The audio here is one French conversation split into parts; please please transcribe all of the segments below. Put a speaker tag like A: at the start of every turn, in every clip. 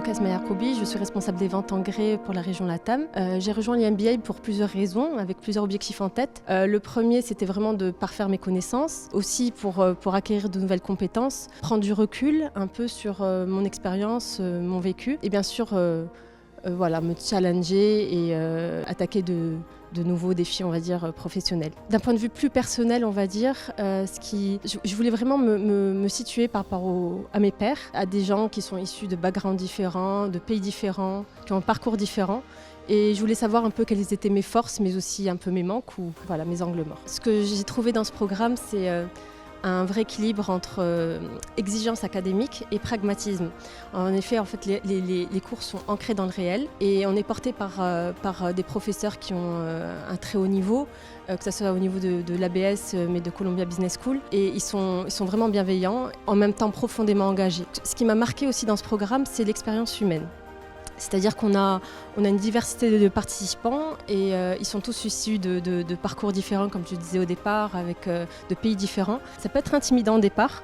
A: Lucas Mayarkoubi, je suis responsable des ventes engrais pour la région LATAM. J'ai rejoint l'IMBA pour plusieurs raisons, avec plusieurs objectifs en tête. Le premier, c'était vraiment de parfaire mes connaissances, aussi pour acquérir de nouvelles compétences, prendre du recul un peu sur mon expérience, mon vécu, et bien sûr voilà, me challenger et attaquer de nouveaux défis, on va dire, professionnels. D'un point de vue plus personnel, on va dire, je voulais vraiment me situer par rapport à mes pairs, à des gens qui sont issus de backgrounds différents, de pays différents, qui ont un parcours différent. Et je voulais savoir un peu quelles étaient mes forces, mais aussi un peu mes manques ou voilà, mes angles morts. Ce que j'ai trouvé dans ce programme, c'est un vrai équilibre entre exigence académique et pragmatisme. En effet, les cours sont ancrés dans le réel et on est porté par des professeurs qui ont un très haut niveau, que ce soit au niveau de l'ABS, mais de Columbia Business School. Et ils sont vraiment bienveillants, en même temps profondément engagés. Ce qui m'a marqué aussi dans ce programme, c'est l'expérience humaine. C'est-à-dire qu'on a une diversité de participants et ils sont tous issus de parcours différents, comme je disais au départ, avec de pays différents. Ça peut être intimidant au départ,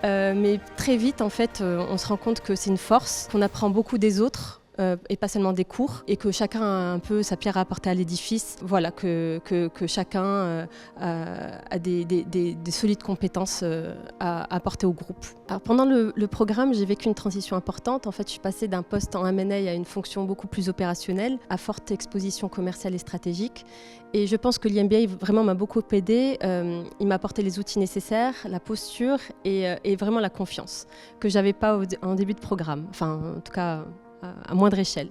A: mais très vite, en fait, on se rend compte que c'est une force, qu'on apprend beaucoup des autres. Et pas seulement des cours, et que chacun a un peu sa pierre à apporter à l'édifice. Voilà, que chacun a des solides compétences à apporter au groupe. Alors, pendant le programme, j'ai vécu une transition importante. En fait, je suis passée d'un poste en M&A à une fonction beaucoup plus opérationnelle, à forte exposition commerciale et stratégique. Et je pense que l'IMBA vraiment m'a beaucoup aidée. Il m'a apporté les outils nécessaires, la posture et vraiment la confiance que je n'avais pas en début de programme. Enfin, en tout cas, à moindre échelle.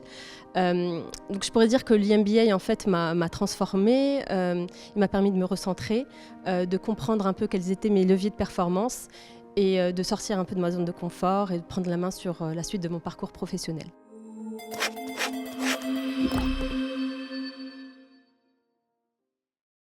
A: Donc je pourrais dire que l'IMBA en fait m'a transformée, il m'a permis de me recentrer, de comprendre un peu quels étaient mes leviers de performance et de sortir un peu de ma zone de confort et de prendre la main sur la suite de mon parcours professionnel.